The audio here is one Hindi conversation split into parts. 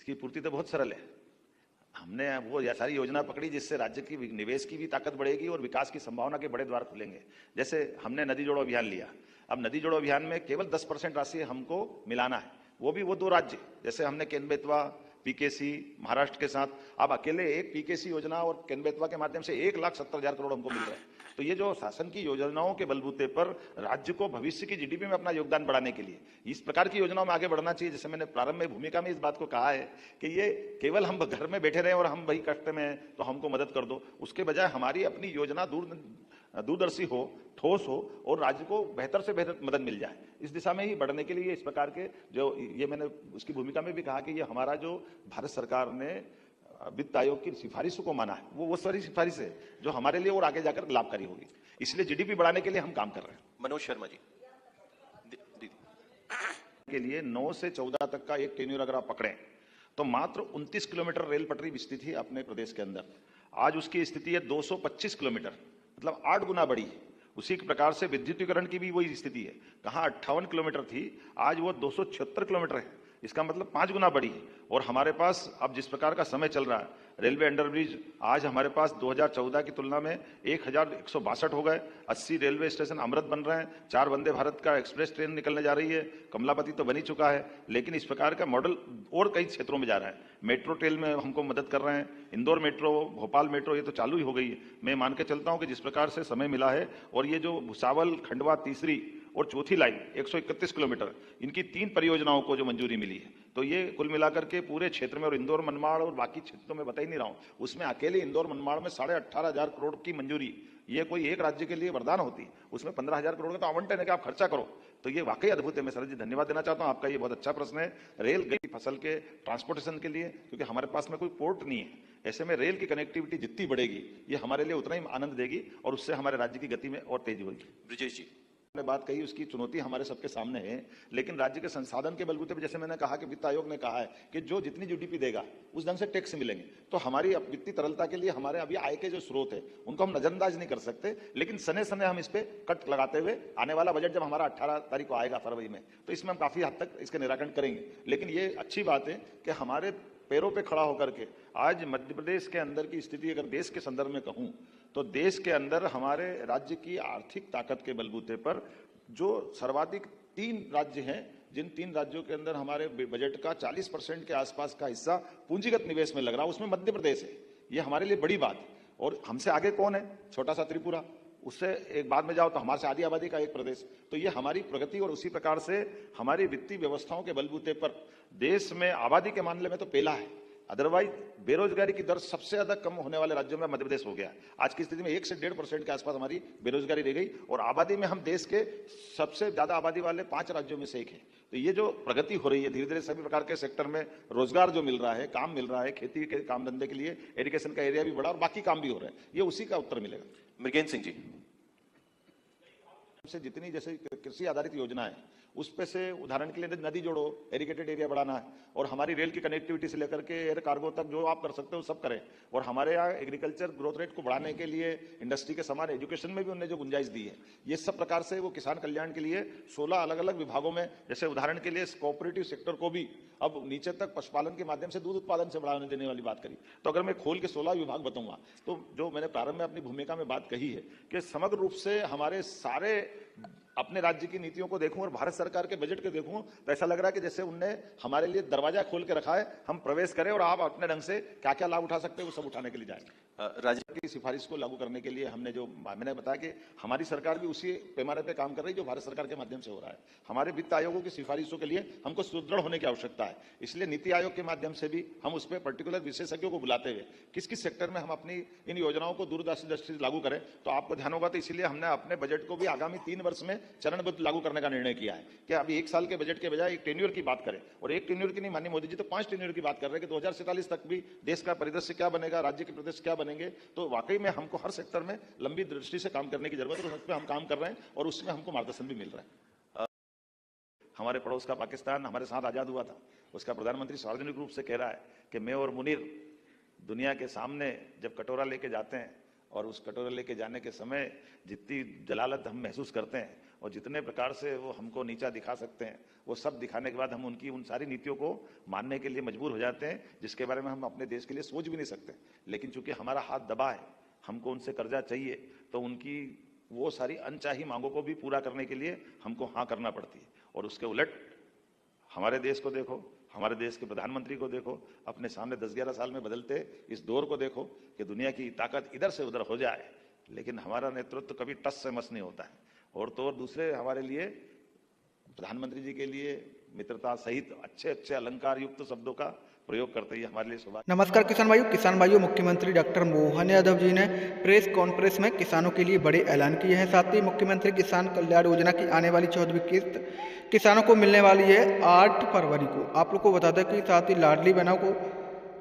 इसकी पूर्ति तो बहुत सरल है। हमने वो सारी योजना पकड़ी जिससे राज्य की निवेश की भी ताकत बढ़ेगी और विकास की संभावना के बड़े द्वार खुलेंगे। जैसे हमने नदी जोड़ो अभियान लिया, अब नदी जोड़ो अभियान में केवल 10% राशि हमको मिलाना है, वो भी वो 2 राज्य, जैसे हमने केन बेतवा पीकेसी महाराष्ट्र के साथ, अब अकेले एक पीकेसी योजना और केन बेतवा के माध्यम से 1,70,000 करोड़ हमको मिल रहा है। तो ये जो शासन की योजनाओं के बलबूते पर राज्य को भविष्य की जीडीपी में अपना योगदान बढ़ाने के लिए इस प्रकार की योजनाओं में आगे बढ़ना चाहिए। जैसे मैंने प्रारंभ में भूमिका में इस बात को कहा है कि ये केवल हम घर में बैठे रहे और हम वही कष्ट में हैं तो हमको मदद कर दो, उसके बजाय हमारी अपनी योजना दूरदर्शी हो, ठोस हो और राज्य को बेहतर से बेहतर मदद मिल जाए। इस दिशा में ही बढ़ने के लिए इस प्रकार के जो ये मैंने उसकी भूमिका में भी कहा कि ये हमारा जो भारत सरकार ने वित्त आयोग की सिफारिशों को माना है वो सारी सिफारिश है जो हमारे लिए और आगे जाकर लाभकारी होगी। इसलिए जीडीपी बढ़ाने के लिए हम काम कर रहे हैं। मनोज शर्मा जी दीदी के लिए 9 से 14 तक का एक टेन्यूर अगर आप पकड़ें तो मात्र 29 किलोमीटर रेल पटरी विस्तृत थी अपने प्रदेश के अंदर। आज उसकी स्थिति है 225 किलोमीटर, मतलब 8 गुना बढ़ी है। उसी प्रकार से विद्युतीकरण की भी वही स्थिति है, कहाँ 58 किलोमीटर थी, आज वो 276 किलोमीटर है, इसका मतलब 5 गुना बढ़ी है। और हमारे पास अब जिस प्रकार का समय चल रहा है, रेलवे अंडरब्रिज आज हमारे पास 2014 की तुलना में 1162 हो गए, 80 रेलवे स्टेशन अमृत बन रहे हैं, 4 वंदे भारत का एक्सप्रेस ट्रेन निकलने जा रही है, कमलापति तो बनी चुका है, लेकिन इस प्रकार का मॉडल और कई क्षेत्रों में जा रहा है। मेट्रो ट्रेन में हमको मदद कर रहे हैं, इंदौर मेट्रो, भोपाल मेट्रो, ये तो चालू ही हो गई है। मैं मान के चलता हूं कि जिस प्रकार से समय मिला है और ये जो भुसावल खंडवा तीसरी और चौथी लाइन 131 किलोमीटर, इनकी 3 परियोजनाओं को जो मंजूरी मिली है, तो ये कुल मिलाकर के पूरे क्षेत्र में, और इंदौर मनमाड़ और बाकी क्षेत्रों में बता ही नहीं रहा हूं, उसमें अकेले इंदौर मनमाड़ में 18,500 करोड़ की मंजूरी, ये कोई एक राज्य के लिए वरदान होती है। उसमें 15,000 करोड़ का तो आवंटन है कि आप खर्चा करो, तो ये वाकई अद्भुत है। मैं सर जी धन्यवाद देना चाहता हूं, आपका ये बहुत अच्छा प्रश्न है। रेल गई फसल के ट्रांसपोर्टेशन के लिए, क्योंकि हमारे पास में कोई पोर्ट नहीं है, ऐसे में रेल की कनेक्टिविटी जितनी बढ़ेगी ये हमारे लिए उतना ही आनंद देगी और उससे हमारे राज्य की गति में और तेजी होगी। ब्रिजेश जी ने बात कही, उसकी चुनौती हमारे सबके सामने है, लेकिन राज्य के संसाधन के बलबूते पर, जैसे मैंने कहा कि वित्त आयोग ने कहा है कि जो जितनी जीडीपी देगा उस ढंग से टैक्स मिलेंगे, तो हमारी वित्तीय तरलता के लिए हमारे अभी आय के जो स्रोत है उनको हम नजरअंदाज नहीं कर सकते, लेकिन सने सने हम इस पे कट लगाते हुए आने वाला बजट जब हमारा 18 तारीख को आएगा फरवरी में, तो इसमें हम काफी हद तक इसके निराकरण करेंगे। लेकिन ये अच्छी बात है कि हमारे पैरों पे खड़ा होकर के आज मध्य प्रदेश के अंदर की स्थिति अगर देश के संदर्भ में कहूं तो देश के अंदर हमारे राज्य की आर्थिक ताकत के बलबूते पर जो सर्वाधिक 3 राज्य हैं, जिन 3 राज्यों के अंदर हमारे बजट का 40% के आसपास का हिस्सा पूंजीगत निवेश में लग रहा है, उसमें मध्य प्रदेश है। ये हमारे लिए बड़ी बात है। और हमसे आगे कौन है? छोटा सा त्रिपुरा, उससे एक बाद में जाओ तो हमारे से आधी आबादी का एक प्रदेश। तो ये हमारी प्रगति और उसी प्रकार से हमारी वित्तीय व्यवस्थाओं के बलबूते पर देश में आबादी के मामले में तो पहला है। अदरवाइज बेरोजगारी की दर सबसे ज्यादा कम होने वाले राज्यों में मध्य प्रदेश हो गया। आज की स्थिति में 1 से 1.5% के आसपास हमारी बेरोजगारी रह गई और आबादी में हम देश के सबसे ज्यादा आबादी वाले 5 राज्यों में से एक है। तो ये जो प्रगति हो रही है धीरे धीरे सभी प्रकार के सेक्टर में रोजगार जो मिल रहा है, काम मिल रहा है, खेती के काम धंधे के लिए एजुकेशन का एरिया भी बढ़ा और बाकी काम भी हो रहा है, ये उसी का उत्तर मिलेगा। मृगेंद्र सिंह जी से जितनी जैसे कृषि आधारित योजना है उस पे से उदाहरण के लिए नदी जोड़ो, एरिगेटेड एरिया बढ़ाना है और हमारी रेल की कनेक्टिविटी से लेकर के एयर कार्गो तक जो आप कर सकते हो सब करें। और हमारे यहाँ एग्रीकल्चर ग्रोथ रेट को बढ़ाने के लिए इंडस्ट्री के समान एजुकेशन में भी उन्होंने जो गुंजाइश दी है, ये सब प्रकार से वो किसान कल्याण के लिए 16 अलग अलग विभागों में, जैसे उदाहरण के लिए कोऑपरेटिव सेक्टर को भी अब नीचे तक पशुपालन के माध्यम से दूध उत्पादन से बढ़ाने देने वाली बात करी। तो अगर मैं खोल के 16 विभाग बताऊंगा तो जो मैंने प्रारंभ में अपनी भूमिका में बात कही है कि समग्र रूप से हमारे सारे अपने राज्य की नीतियों को देखूं और भारत सरकार के बजट को देखूं तो ऐसा लग रहा है कि जैसे उनने हमारे लिए दरवाजा खोल के रखा है, हम प्रवेश करें और आप अपने ढंग से क्या क्या लाभ उठा सकते हैं वो सब उठाने के लिए जाएं। राज्य की सिफारिश को लागू करने के लिए हमने जो मैंने बताया कि हमारी सरकार भी उसी पैमाने पे काम कर रही है जो भारत सरकार के माध्यम से हो रहा है। हमारे वित्त आयोगों की सिफारिशों के लिए हमको सुदृढ़ होने की आवश्यकता है, इसलिए नीति आयोग के माध्यम से भी हम उस पर पर्टिकुलर विशेषज्ञों को बुलाते हुए किस किस सेक्टर में हम अपनी इन योजनाओं को दूरदर्शी दृष्टि से लागू करें। तो आपको ध्यान होगा तो इसीलिए हमने अपने बजट को भी आगामी 3 वर्ष में चरणबद्ध लागू करने का निर्णय किया है कि अभी 1 साल के बजट के बजाय एक टेन्योर की बात करें। और एक टेन्योर की नहीं, माननीय मोदी जी तो 5 टेन्योर की बात कर रहे हैं कि 2047 तक भी देश का परिदृश्य क्या बनेगा, राज्य के परिदृश्य क्या बनेंगे। तो वाकई में हमको हर सेक्टर में लंबी दृष्टि से काम करने की जरूरत है और उस पर हम काम कर रहे हैं और उसमें हमको मार्गदर्शन भी मिल रहा है। हमारे पड़ोस का पाकिस्तान हमारे साथ आजाद हुआ था, उसका प्रधानमंत्री सार्वजनिक रूप से कह रहा है कि मैं और मुनीर दुनिया के सामने जब कटोरा लेके जाते हैं और उस कटोरा लेके जाने के समय जितनी जलालत हम महसूस करते हैं और जितने प्रकार से वो हमको नीचा दिखा सकते हैं, वो सब दिखाने के बाद हम उनकी उन सारी नीतियों को मानने के लिए मजबूर हो जाते हैं, जिसके बारे में हम अपने देश के लिए सोच भी नहीं सकते। लेकिन चूंकि हमारा हाथ दबा है, हमको उनसे कर्जा चाहिए, तो उनकी वो सारी अनचाही मांगों को भी पूरा करने के लिए हमको हाँ करना पड़ती है। और उसके उलट हमारे देश को देखो, हमारे देश के प्रधानमंत्री को देखो, अपने सामने 10-11 साल में बदलते इस दौर को देखो कि दुनिया की ताकत इधर से उधर हो जाए, लेकिन हमारा नेतृत्व कभी टस से मस नहीं होता है। और तो और दूसरे हमारे लिए, प्रधानमंत्री जी के लिए मित्रता सहित अच्छे अच्छे अलंकार युक्त शब्दों का प्रयोग करते ही हमारे लिए शुभ। नमस्कार किसान भाइयों, मुख्यमंत्री डॉक्टर मोहन यादव जी ने प्रेस कॉन्फ्रेंस में किसानों के लिए बड़े ऐलान किए हैं। साथ ही मुख्यमंत्री किसान कल्याण योजना की आने वाली 14वीं किस्त किसानों को मिलने वाली है 8 फरवरी को। आप लोग को बता दें कि साथ ही लाडली बहनों को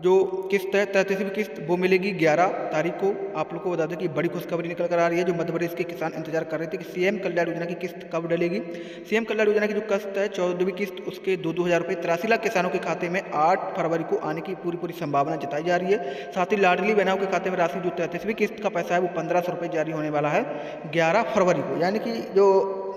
जो किस्त है 33वीं किस्त वो मिलेगी 11 तारीख को। आप लोग को बता दें कि बड़ी खुशखबरी निकल कर आ रही है, जो मध्य प्रदेश के किसान इंतजार कर रहे थे कि सीएम कल्याण योजना की किस्त कब डलेगी। सीएम कल्याण योजना की जो किस्त है 14वीं किस्त, उसके 2-2 हज़ार रुपये 83 लाख किसानों के खाते में 8 फरवरी को आने की पूरी संभावना जताई जा रही है। साथ ही लाडली बहनों के खाते में राशि जो 33वीं किस्त का पैसा है वो 1500 रुपये जारी होने वाला है 11 फरवरी को। यानी कि जो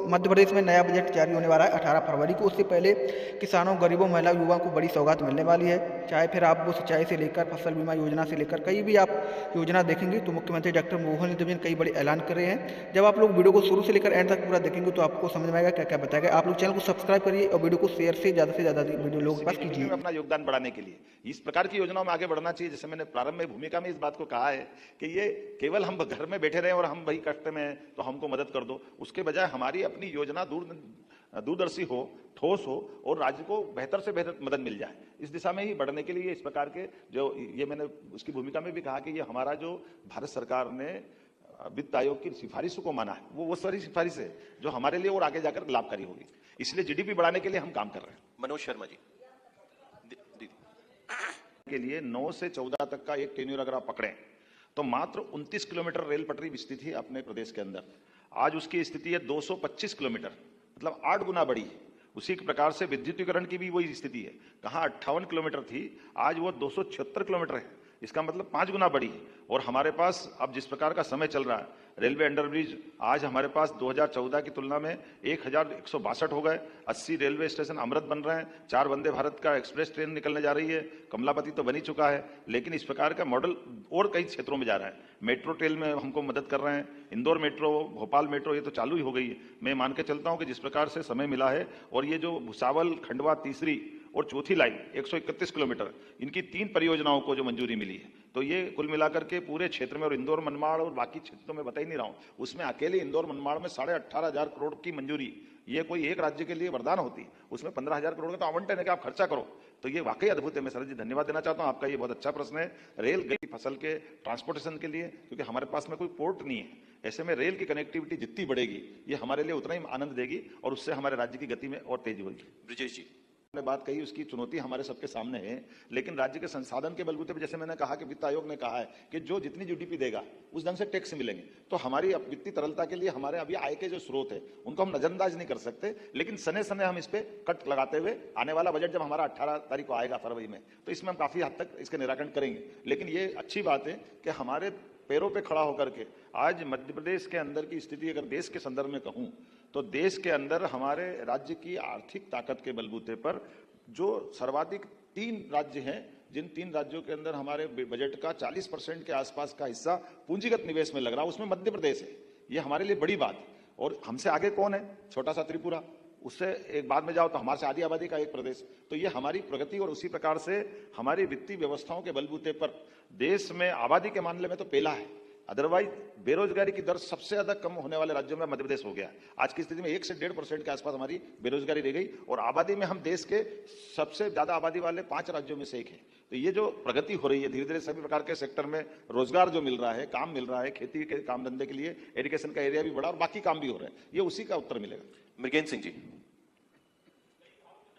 मध्य प्रदेश में नया बजट जारी होने वाला है 18 फरवरी को। उससे पहले किसानों, गरीबों, महिला, युवाओं को बड़ी सौगात मिलने वाली है। चाहे फिर आप वो सिंचाई से लेकर फसल बीमा योजना से लेकर कई भी आप योजना देखेंगे तो मुख्यमंत्री डॉक्टर मोहन यादव जी ने कई बड़े ऐलान कर रहे हैं। जब आप लोग वीडियो को शुरू से लेकर एंड तक पूरा देखेंगे तो आपको समझ में आएगा क्या क्या बताया गया। आप लोग चैनल को सब्सक्राइब करिए और वीडियो को शेयर से ज़्यादा वीडियो लोगों के पास कीजिए। अपना योगदान बढ़ाने के लिए इस प्रकार की योजनाओं में आगे बढ़ना चाहिए। जैसे मैंने प्रारंभ में भूमिका में इस बात को कहा है कि ये केवल हम घर में बैठे रहे और हम भाई कष्ट में हैं तो हमको मदद कर दो, उसके बजाय हमारी अपनी योजना दूरदर्शी हो, ठोस हो और राज्य को बेहतर से बेहतर मदद मिल जाए। इस दिशा में ही बढ़ने के लिए इस प्रकार के जो ये मैंने उसकी भूमिका में भी कहा कि ये हमारा जो भारत सरकार ने वित्त आयोग की सिफारिशों को माना है, वो सारी सिफारिश है जो हमारे लिए और आगे जाकर लाभकारी होगी। इसलिए जीडीपी बढ़ाने के लिए हम काम कर रहे हैं। मनोज शर्मा जी। दीदी के लिए 9 से 14 तक का एक टेन्यूर अगर आप पकड़ें तो मात्र 29 किलोमीटर रेल पटरी विस्तृत थी अपने प्रदेश के अंदर। आज उसकी स्थिति है 225 किलोमीटर, मतलब 8 गुना बढ़ी है। उसी प्रकार से विद्युतीकरण की भी वही स्थिति है। कहाँ 58 किलोमीटर थी, आज वो 276 किलोमीटर है। इसका मतलब 5 गुना बढ़ी है। और हमारे पास अब जिस प्रकार का समय चल रहा है, रेलवे अंडरब्रिज आज हमारे पास 2014 की तुलना में 1162 हो गए। 80 रेलवे स्टेशन अमृत बन रहे हैं। 4 वंदे भारत का एक्सप्रेस ट्रेन निकलने जा रही है। कमलापति तो बनी चुका है, लेकिन इस प्रकार का मॉडल और कई क्षेत्रों में जा रहा है। मेट्रो ट्रेन में हमको मदद कर रहे हैं। इंदौर मेट्रो, भोपाल मेट्रो, ये तो चालू ही हो गई है। मैं मान के चलता हूं कि जिस प्रकार से समय मिला है और ये जो भुसावल खंडवा तीसरी और चौथी लाइन 131 किलोमीटर, इनकी 3 परियोजनाओं को जो मंजूरी मिली है, तो ये कुल मिलाकर के पूरे क्षेत्र में, और इंदौर मनमाड़ और बाकी क्षेत्र तो मैं बता ही नहीं रहा हूं, उसमें अकेले इंदौर मनमाड़ में 18,500 करोड़ की मंजूरी, ये कोई एक राज्य के लिए वरदान होती। उसमें 15,000 करोड़ का तो आवंटन है कि आप खर्चा करो, तो ये वाकई अद्भुत है। मैं सर जी धन्यवाद देना चाहता हूं आपका, ये बहुत अच्छा प्रश्न है। रेल गई फसल के ट्रांसपोर्टेशन के लिए, क्योंकि हमारे पास में कोई पोर्ट नहीं है, ऐसे में रेल की कनेक्टिविटी जितनी बढ़ेगी ये हमारे लिए उतना ही आनंद देगी और उससे हमारे राज्य की गति में और तेजी होगी। ब्रिजेश जी। ने बात कही, उसकी चुनौती हमारे सबके सामने है, लेकिन राज्य के संसाधन के बलबूते पर, जैसे मैंने कहा कि वित्त आयोग ने कहा है कि जो जितनी जीडीपी देगा उस ढंग से टैक्स मिलेंगे, तो हमारी वित्तीय तरलता के लिए हमारे अभी आय के जो स्रोत है उनको हम नजरअंदाज नहीं कर सकते। लेकिन सने सने हम इस पे कट लगाते हुए आने वाला बजट जब हमारा 18 तारीख को आएगा फरवरी में, तो इसमें हम काफी हद तक इसके निराकरण करेंगे। लेकिन ये अच्छी बात है कि हमारे पैरों पे खड़ा होकर के आज मध्य प्रदेश के अंदर की स्थिति अगर देश के संदर्भ में कहूं तो देश के अंदर हमारे राज्य की आर्थिक ताकत के बलबूते पर जो सर्वाधिक 3 राज्य हैं, जिन 3 राज्यों के अंदर हमारे बजट का 40% के आसपास का हिस्सा पूंजीगत निवेश में लग रहा है, उसमें मध्य प्रदेश है। ये हमारे लिए बड़ी बात। और हमसे आगे कौन है? छोटा सा त्रिपुरा, उससे एक बाद में जाओ तो हमारे से आधी आबादी का एक प्रदेश। तो ये हमारी प्रगति और उसी प्रकार से हमारी वित्तीय व्यवस्थाओं के बलबूते पर देश में आबादी के मामले में तो पहला है। अदरवाइज बेरोजगारी की दर सबसे ज्यादा कम होने वाले राज्यों में मध्य प्रदेश हो गया। आज की स्थिति में 1 से 1.5% के आसपास हमारी बेरोजगारी रह गई और आबादी में हम देश के सबसे ज्यादा आबादी वाले 5 राज्यों में से एक है। तो ये जो प्रगति हो रही है धीरे धीरे सभी प्रकार के सेक्टर में रोजगार जो मिल रहा है, काम मिल रहा है, खेती के काम धंधे के लिए एजुकेशन का एरिया भी बढ़ा और बाकी काम भी हो रहे हैं, ये उसी का उत्तर मिलेगा। मृगेंद्र सिंह जी।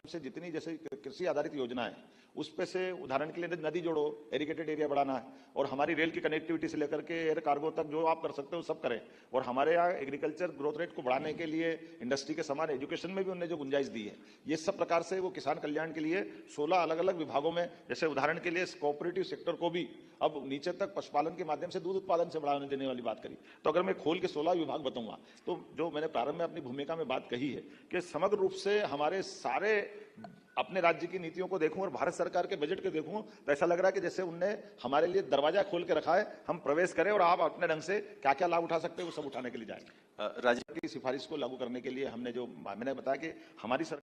से जितनी जैसे कृषि आधारित योजना है उस पे से उदाहरण के लिए नदी जोड़ो, एरिगेटेड एरिया बढ़ाना है, और हमारी रेल की कनेक्टिविटी से लेकर के एयर कार्गो तक जो आप कर सकते हो सब करें। और हमारे यहाँ एग्रीकल्चर ग्रोथ रेट को बढ़ाने के लिए इंडस्ट्री के समान एजुकेशन में भी उन्होंने जो गुंजाइश दी है, ये सब प्रकार से वो किसान कल्याण के लिए 16 अलग अलग विभागों में, जैसे उदाहरण के लिए कोऑपरेटिव सेक्टर को भी अब नीचे तक पशुपालन के माध्यम से दूध उत्पादन से बढ़ावा देने वाली बात करी। तो अगर मैं खोल के 16 विभाग बताऊंगा, तो जो मैंने प्रारंभ में अपनी भूमिका में बात कही है कि समग्र रूप से हमारे सारे अपने राज्य की नीतियों को देखूं और भारत सरकार के बजट को देखूं, तो ऐसा लग रहा है कि जैसे उनने हमारे लिए दरवाजा खोल के रखा है, हम प्रवेश करें और आप अपने ढंग से क्या क्या लाभ उठा सकते हैं वो सब उठाने के लिए जाएं। राजीव की सिफारिश को लागू करने के लिए हमने जो मैंने बताया कि हमारी सरकार